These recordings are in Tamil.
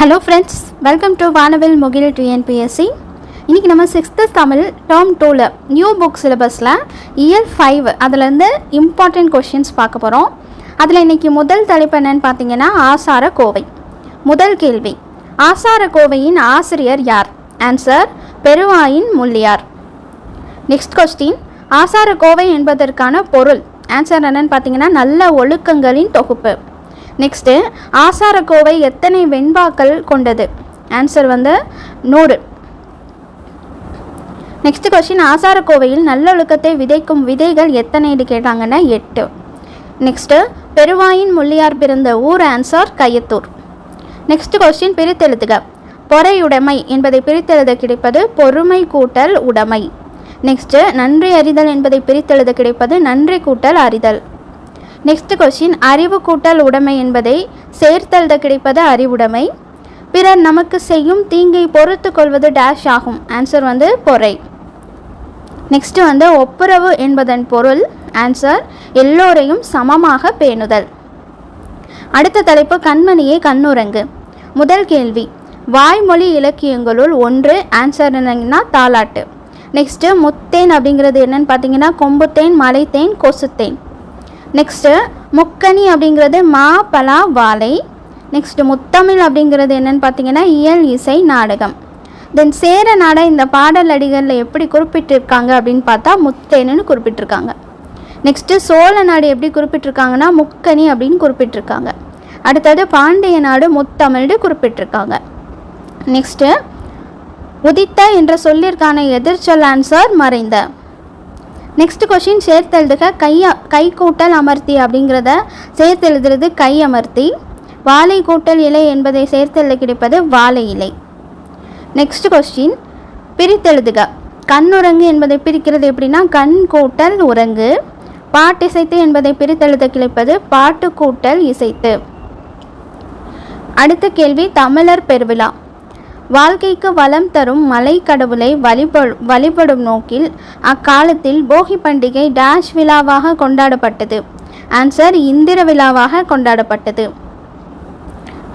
ஹலோ ஃப்ரெண்ட்ஸ், வெல்கம் டு வானவில் முகில் டிஎன்பிஎஸ்சி. இன்றைக்கி நம்ம 6th தமிழ் டேர்ம் 2ல் நியூ புக் சிலபஸில் இயல் 5 அதுலேருந்து இம்பார்ட்டன்ட் கொஷின்ஸ் பார்க்க போகிறோம். அதில் இன்றைக்கி முதல் தலைப்பு என்னென்னு பார்த்தீங்கன்னா ஆசார கோவை. முதல் கேள்வி, ஆசார கோவையின் ஆசிரியர் யார்? ஆன்சர் பெருவாயின் முள்ளியார். நெக்ஸ்ட் கொஸ்டின், ஆசார கோவை என்பதற்கான பொருள். ஆன்சர் என்னென்னு பார்த்தீங்கன்னா நல்ல ஒழுக்கங்களின் தொகுப்பு. நெக்ஸ்ட்டு, ஆசாரக்கோவை எத்தனை வெண்பாக்கள் கொண்டது? ஆன்சர் 100. நெக்ஸ்ட் கொஸ்டின், ஆசாரக்கோவையில் நல்லொழுக்கத்தை விதைக்கும் விதைகள் எத்தனைன்னு கேட்டாங்கன்னா 8. நெக்ஸ்ட்டு, பெருவாயின் முள்ளியார் பிறந்த ஊர். ஆன்சர் கயத்தூர். நெக்ஸ்ட் கொஸ்டின், பிரித்தெழுதுக. பொறையுடைமை என்பதை பிரித்தெழுத கிடைப்பது பொறுமை கூட்டல் உடைமை. நெக்ஸ்ட்டு, நன்றி அறிதல் என்பதை பிரித்தெழுத கிடைப்பது நன்றி கூட்டல் அறிதல். நெக்ஸ்ட் கொஸ்டின், அறிவு கூட்டல் உடைமை என்பதை சேர்த்தெழுத கிடைப்பது அறிவுடைமை. பிறர் நமக்கு செய்யும் தீங்கை பொறுத்து கொள்வது டேஷ் ஆகும். ஆன்சர் பொறை. நெக்ஸ்ட் ஒப்புரவு என்பதன் பொருள். ஆன்சர் எல்லோரையும் சமமாக பேணுதல். அடுத்த தலைப்பு, கண்மணியே கண்ணுரங்கு. முதல் கேள்வி, வாய்மொழி இலக்கியங்களுள் ஒன்று. ஆன்சர் என்னங்கன்னா தாலாட்டு. நெக்ஸ்ட்டு, முத்தேன் அப்படிங்கிறது என்னன்னு பார்த்தீங்கன்னா கொம்புத்தேன், மலைத்தேன், கொசுத்தேன். நெக்ஸ்ட்டு, முக்கணி அப்படிங்கிறது மா பலா வாழை. நெக்ஸ்ட்டு, முத்தமிழ் அப்படிங்கிறது என்னென்னு பார்த்தீங்கன்னா இயல் இசை நாடகம். தென் சேர நாட இந்த பாடல் அடிகளில் எப்படி குறிப்பிட்டிருக்காங்க அப்படின்னு பார்த்தா முத்தேன்னு குறிப்பிட்டிருக்காங்க. நெக்ஸ்ட்டு, சோழ நாடு எப்படி குறிப்பிட்டிருக்காங்கன்னா முக்கணி அப்படின்னு குறிப்பிட்டிருக்காங்க. அடுத்தது பாண்டிய நாடு முத்தமிழ்னு குறிப்பிட்டிருக்காங்க. நெக்ஸ்ட்டு, உதித்த என்ற சொல்லிற்கான எதிர்ச்சொல். ஆன்சர் மறைந்த. Next question, சேர்த்தெழுதுக. கை கூட்டல் அமர்த்தி அப்படிங்கிறத சேர்த்தெழுதுறது கை அமர்த்தி. வாழை கூட்டல் இலை என்பதை சேர்த்தெழுத கிடைப்பது வாழை இலை. Next question, பிரித்தெழுதுக. கண்ணுரங்கு என்பதை பிரிக்கிறது எப்படின்னா கண் கூட்டல் உரங்கு. பாட்டிசைத்து என்பதை பிரித்தெழுத கிடைப்பது பாட்டு கூட்டல் இசைத்து. அடுத்த கேள்வி, தமிழர் பெருவிழா. வாழ்க்கைக்கு வளம் தரும் மலை கடவுளை வழிபடும் நோக்கில் அக்காலத்தில் போகி பண்டிகை டேஷ் விழாவாக கொண்டாடப்பட்டது. ஆன்சர் இந்திர விழாவாக கொண்டாடப்பட்டது.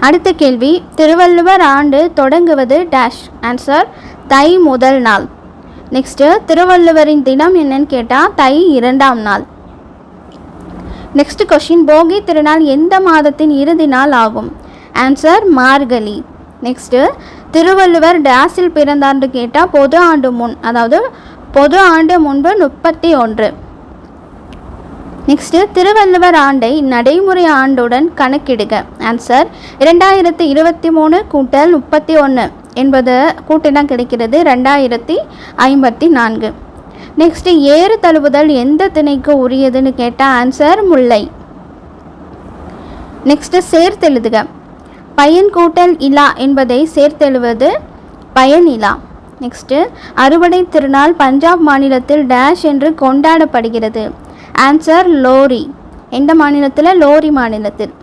அடுத்த கேள்வி, திருவள்ளுவர் ஆண்டு தொடங்குவது டேஷ். ஆன்சர் தை முதல் நாள். நெக்ஸ்ட்டு, திருவள்ளுவரின் தினம் என்னன்னு கேட்டால் தை 2ஆம் நாள். நெக்ஸ்ட் கொஸ்டின், போகி திருநாள் எந்த மாதத்தின் இறுதி நாள் ஆகும்? ஆன்சர் மார்கழி. நெக்ஸ்ட்டு, திருவள்ளுவர் டேஸில் பிறந்தார்னு கேட்டால் பொது ஆண்டு முன், அதாவது பொது ஆண்டு முன்பு 31. நெக்ஸ்ட்டு, திருவள்ளுவர் ஆண்டை நடைமுறை ஆண்டுடன் கணக்கிடுக. ஆன்சர் 2023 கூட்டல் 31 என்பது கூட்டினா கிடைக்கிறது 2054. நெக்ஸ்ட்டு, ஏறு தழுவுதல் எந்த திணைக்கு உரியதுன்னு கேட்டால் ஆன்சர் முல்லை. நெக்ஸ்ட்டு, சேர்த்தெழுதுக. பயன் கூட்டல் இலா என்பதை சேர்த்தெழுவது பயன் இலா. நெக்ஸ்ட்டு, அறுவடை திருநாள் பஞ்சாப் மாநிலத்தில் டேஷ் என்று கொண்டாடப்படுகிறது. ஆன்சர் லோரி. எந்த மாநிலத்தில்? லோரி மாநிலத்தில்.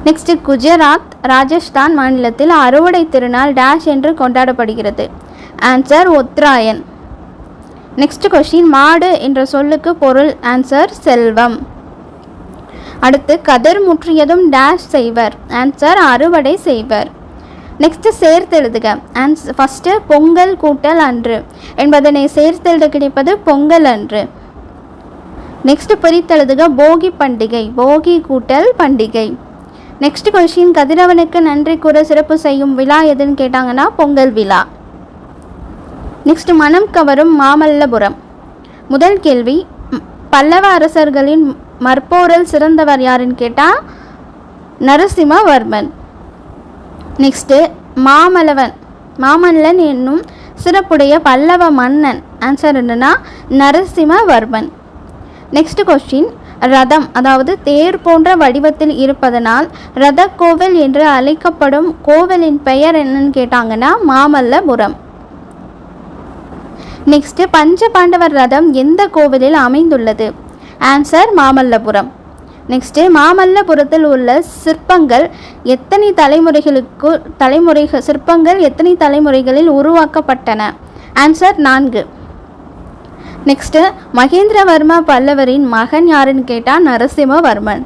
நெக்ஸ்ட்டு, குஜராத் ராஜஸ்தான் மாநிலத்தில் அறுவடை திருநாள் டேஷ் என்று கொண்டாடப்படுகிறது. ஆன்சர் உத்தராயன். நெக்ஸ்ட் கொஸ்டின், மாடு என்ற சொல்லுக்கு பொருள். ஆன்சர் செல்வம். அடுத்து, கதிர் முற்றியதும் டேஷ் செய்வர். ஆன்சர் அறுவடை செய்வர். நெக்ஸ்ட், சேர்த்தெழுதுக. ஃபஸ்ட்டு, பொங்கல் கூட்டல் அன்று என்பதனை சேர்த்தெழுத கிடைப்பது பொங்கல் அன்று. நெக்ஸ்ட், பிரித்தெழுதுக. போகி பண்டிகை. போகி கூட்டல் பண்டிகை. நெக்ஸ்ட் கொஸ்டின், கதிரவனுக்கு நன்றி கூற சிறப்பு செய்யும் விழா எதுன்னு கேட்டாங்கன்னா பொங்கல் விழா. நெக்ஸ்ட், மனம் கவரும் மாமல்லபுரம். முதல் கேள்வி, பல்லவ அரசர்களின் மற்போரில் சிறந்தவர் யாருன்னு கேட்டால் நரசிம்மவர்மன். நெக்ஸ்ட்டு, மாமல்லன் என்னும் சிறப்புடைய பல்லவ மன்னன். ஆன்சர் என்னன்னா நரசிம்மவர்மன். நெக்ஸ்ட் கொஸ்டின், ரதம் அதாவது தேர் போன்ற வடிவத்தில் இருப்பதனால் ரத கோவில் என்று அழைக்கப்படும் கோவிலின் பெயர் என்னன்னு கேட்டாங்கன்னா மாமல்லபுரம். நெக்ஸ்ட், பஞ்ச பாண்டவர் ரதம் எந்த கோவிலில் அமைந்துள்ளது? ஆன்சர் மாமல்லபுரம். நெக்ஸ்ட்டு, மாமல்லபுரத்தில் உள்ள சிற்பங்கள் எத்தனை தலைமுறைகளில் உருவாக்கப்பட்டன? ஆன்சர் 4. நெக்ஸ்ட்டு, மகேந்திரவர்ம பல்லவரின் மகன் யாருன்னு கேட்டால் நரசிம்மவர்மன்.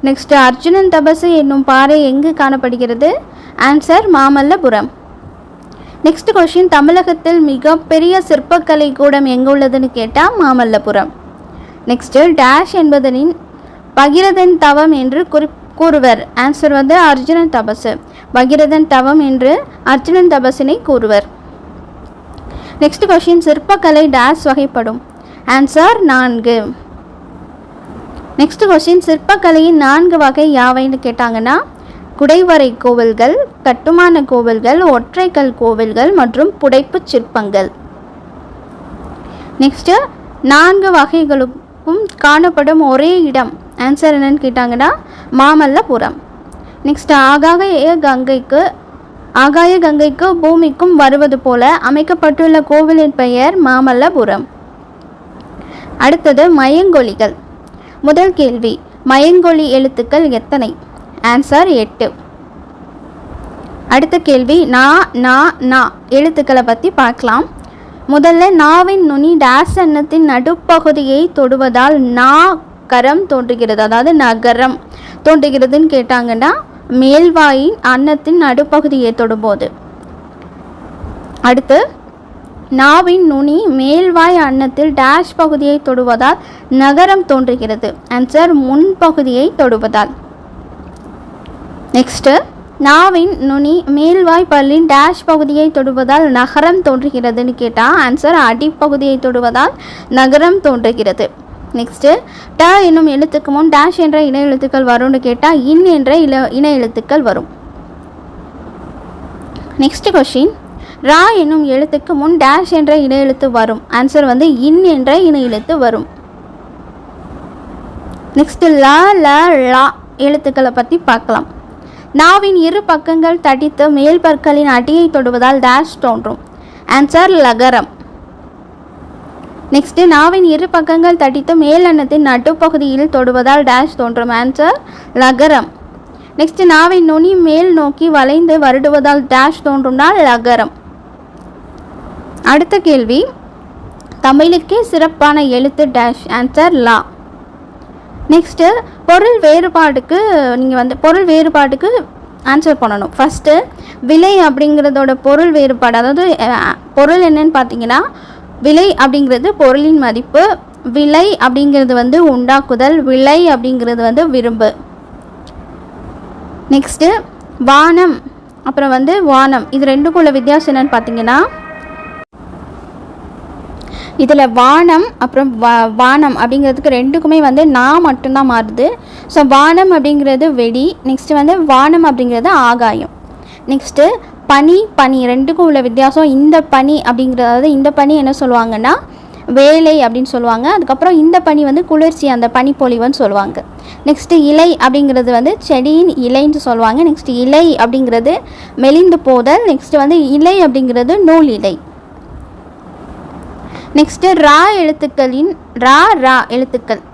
நெக்ஸ்ட், அர்ஜுனன் தபசு என்னும் பாறை எங்கு காணப்படுகிறது? ஆன்சர் மாமல்லபுரம். நெக்ஸ்ட் கொஸ்டின், தமிழகத்தில் மிகப்பெரிய சிற்பக்கலை கூடம் எங்கே உள்ளதுன்னு கேட்டால் மாமல்லபுரம். நெக்ஸ்ட்டு, டேஷ் என்பதனின் பகிரதன் தவம் என்று கூறுவர். ஆன்சர் வந்து அர்ஜுனன் தபசு. பகிரதன் தவம் என்று அர்ஜுனன் தபசினை கூறுவர். நெக்ஸ்ட் கொஸ்டின், சிற்பக்கலை டேஷ் வகைப்படும். ஆன்சர் 4. நெக்ஸ்ட் கொஸ்டின், சிற்பக்கலையின் 4 வகை யாவைன்னு கேட்டாங்கன்னா குடைவரை கோவில்கள், கட்டுமான கோவில்கள், ஒற்றைக்கல் கோவில்கள் மற்றும் புடைப்பு சிற்பங்கள். நெக்ஸ்ட்டு, 4 வகைகளுக்கும் காணப்படும் ஒரே இடம். ஆன்சர் என்னன்னு கேட்டாங்கன்னா மாமல்லபுரம். நெக்ஸ்ட், ஆகாய கங்கைக்கு பூமிக்கும் வருவது போல அமைக்கப்பட்டுள்ள கோவிலின் பெயர் மாமல்லபுரம். அடுத்தது மயங்கொலிகள். முதல் கேள்வி, மயங்கொலி எழுத்துக்கள் எத்தனை? ஆன்சர் 8. அடுத்த கேள்வி, நா எழுத்துக்களை பற்றி பார்க்கலாம். முதல்ல, நாவின் நுனி டேஸ் அன்னத்தின் நடுப்பகுதியை தொடுவதால் கரம் தோன்றுகிறது, அதாவது நகரம் தோன்றுகிறதுன்னு கேட்டாங்கன்னா மேல்வாயின் அன்னத்தின் நடுப்பகுதியை தொடும்போது. அடுத்து, நாவின் நுனி மேல்வாய் அன்னத்தில் டேஷ் பகுதியை தொடுவதால் நகரம் தோன்றுகிறது. ஆன்சர் முன்பகுதியை தொடுவதால். நெக்ஸ்ட்டு, நாவின் நுனி மேல்வாய் பல்லின் டேஷ் பகுதியை தொடுவதால் நகரம் தோன்றுகிறதுன்னு கேட்டால் ஆன்சர் அடிப்பகுதியை தொடுவதால் நகரம் தோன்றுகிறது. நெக்ஸ்ட்டு, ட என்னும் எழுத்துக்கு முன் டேஷ் என்ற இணை எழுத்துக்கள் வரும்னு கேட்டால் இன் என்ற இணை எழுத்துக்கள் வரும். நெக்ஸ்ட் கொஸ்டின், ரா என்னும் எழுத்துக்கு முன் டேஷ் என்ற இணை எழுத்து வரும். ஆன்சர் வந்து இன் என்ற இணை எழுத்து வரும். நெக்ஸ்ட், லா எழுத்துக்களை பற்றி பார்க்கலாம். நாவின் இரு பக்கங்கள் தடித்து மேல் பற்களின் அடியை தொடுவதால் டேஷ் தோன்றும். ஆன்சர் லகரம். நெக்ஸ்ட்டு, நாவின் இரு பக்கங்கள் தடித்து மேல் அன்னத்தின் நடுப்பகுதியில் தொடுவதால் டேஷ் தோன்றும். ஆன்சர் லகரம். நெக்ஸ்ட், நாவின் நுனி மேல் நோக்கி வளைந்து வருடுவதால் டேஷ் தோன்றும்னா லகரம். அடுத்த கேள்வி, தமிழுக்கே சிறப்பான எழுத்து டேஷ். ஆன்சர் லா. நெக்ஸ்ட்டு, பொருள் வேறுபாடுக்கு ஆன்சர் பண்ணணும். ஃபஸ்ட்டு, விலை அப்படிங்கிறதோட பொருள் வேறுபாடு, அதாவது பொருள் என்னன்னு பார்த்தீங்கன்னா விலை அப்படிங்கிறது பொருளின் மதிப்பு, விலை அப்படிங்கிறது வந்து உண்டாக்குதல், விலை அப்படிங்கிறது வந்து விரும்பு. நெக்ஸ்ட்டு, வானம் அப்புறம் வந்து வானம், இது ரெண்டுக்கும் உள்ள வித்தியாசம் என்னன்னு பார்த்தீங்கன்னா இதில் வானம் அப்புறம் வானம் அப்படிங்கிறதுக்கு ரெண்டுக்குமே வந்து நான் மட்டும்தான் மாறுது. ஸோ வானம் அப்படிங்கிறது வெடி. நெக்ஸ்ட்டு வந்து வானம் அப்படிங்கிறது ஆகாயம். நெக்ஸ்ட்டு, பனி ரெண்டுக்கும் உள்ள வித்தியாசம். இந்த பனி அப்படிங்கிறது, இந்த பனி என்ன சொல்லுவாங்கன்னா வேலை அப்படின்னு சொல்லுவாங்க. அதுக்கப்புறம் இந்த பனி வந்து குளிர்ச்சி, அந்த பனிப்பொழிவுன்னு சொல்லுவாங்க. நெக்ஸ்ட்டு, இலை அப்படிங்கிறது வந்து செடியின் இலைன்னு சொல்லுவாங்க. நெக்ஸ்ட், இலை அப்படிங்கிறது மெலிந்து போதல். நெக்ஸ்ட்டு வந்து இலை அப்படிங்கிறது நூல் இலை. நெக்ஸ்ட்டு, ரா எழுத்துக்கள்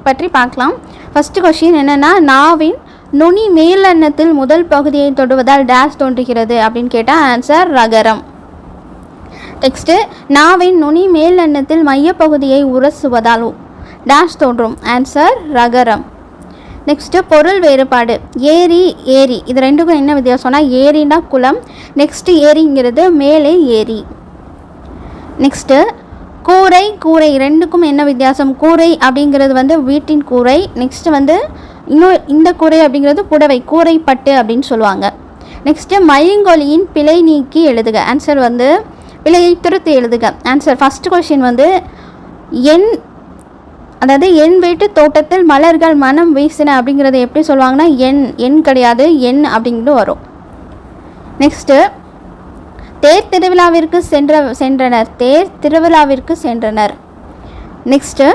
பற்றி பார்க்கலாம். ஃபஸ்ட்டு கொஸ்டின் என்னென்னா, நாவின் நுனி மேல் அன்னத்தில் முதல் பகுதியை தொடுவதால் டேஷ் தோன்றுகிறது அப்படின்னு கேட்டால் ஆன்சர் ரகரம். நெக்ஸ்ட்டு, நாவின் நுனி மேல் அன்னத்தில் மையப்பகுதியை உரசுவதால் டேஷ் தோன்றும். ஆன்சர் ரகரம். நெக்ஸ்ட்டு, பொருள் வேறுபாடு. ஏரி இது ரெண்டுக்கும் என்ன வித்தியாசம்னா, ஏரினா குளம். நெக்ஸ்ட்டு, ஏரிங்கிறது மேலே ஏரி. நெக்ஸ்ட்டு, கூரை ரெண்டுக்கும் என்ன வித்தியாசம்? கூரை அப்படிங்கிறது வந்து வீட்டின் கூரை. நெக்ஸ்ட் வந்து இந்த கூரை அப்படிங்கிறது புடவை, கூரைப்பட்டு அப்படின்னு சொல்லுவாங்க. நெக்ஸ்ட்டு, மயங்கொலியின் பிழை நீக்கி எழுதுக. ஆன்சர் வந்து பிழையை திருத்தி எழுதுக. ஆன்சர் ஃபஸ்ட் கொஸ்டின் வந்து என் வீட்டு தோட்டத்தில் மலர்கள் மனம் வீசின அப்படிங்கிறத எப்படி சொல்லுவாங்கன்னா என் கிடையாது, என் அப்படிங்கிறது வரும். நெக்ஸ்ட்டு, தேர் திருவிழாவிற்கு சென்றனர். நெக்ஸ்ட்டு,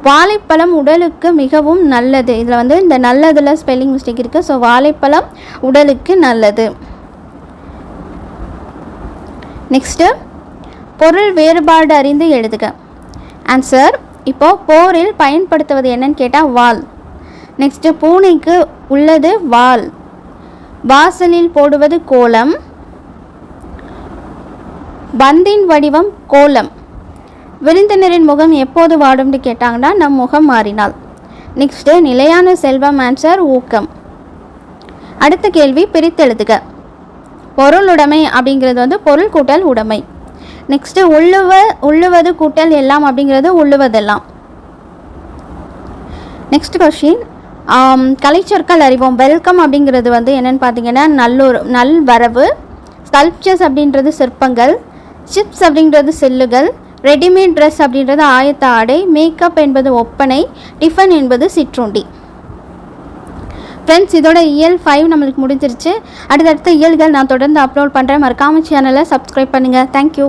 வாழைப்பழம் உடலுக்கு மிகவும் நல்லது. இதில் வந்து இந்த நல்லதில் ஸ்பெல்லிங் மிஸ்டேக் இருக்குது. ஸோ வாழைப்பழம் உடலுக்கு நல்லது. நெக்ஸ்ட்டு, பொருள் வேறுபாடு அறிந்து எழுதுக. ஆன்சர், இப்போது போரில் பயன்படுத்துவது என்னன்னு கேட்டால் வாள். நெக்ஸ்ட்டு, பூனைக்கு உள்ளது வால். வாசலில் போடுவது கோலம். பந்தின் வடிவம் கோலம். விருந்தினரின் முகம் எப்போது வாடும்னு கேட்டாங்கன்னா நம் முகம் மாறினால். நெக்ஸ்ட்டு, நிலையான செல்வம். ஆன்சர் ஊக்கம். அடுத்த கேள்வி பிரித்தெழுதுக. பொருளுடைமை அப்படிங்கிறது வந்து பொருள் கூட்டல் உடைமை. நெக்ஸ்ட்டு உள்ளுவது கூட்டல் எல்லாம் அப்படிங்கிறது உள்ளுவதெல்லாம். நெக்ஸ்ட் கொஷின், கலைச்சொற்கள் அறிவோம். வெல்கம் அப்படிங்கிறது வந்து என்னென்னு பார்த்தீங்கன்னா நல்வரவு. ஸ்கல்ப்சர்ஸ் அப்படின்றது சிற்பங்கள். சிப்ஸ் அப்படின்றது செல்லுகள். ரெடிமேட் ட்ரெஸ் அப்படின்றது ஆயத்த ஆடை. மேக்கப் என்பது ஒப்பனை. டிஃபன் என்பது சிற்றுண்டி. ஃப்ரெண்ட்ஸ், இதோட இயல் 5 நம்மளுக்கு முடிஞ்சிருச்சு. அடுத்தடுத்த இயல்கள் நான் தொடர்ந்து அப்லோட் பண்ணுறேன். மறக்காம சேனலை சப்ஸ்கிரைப் பண்ணுங்கள். தேங்க்யூ.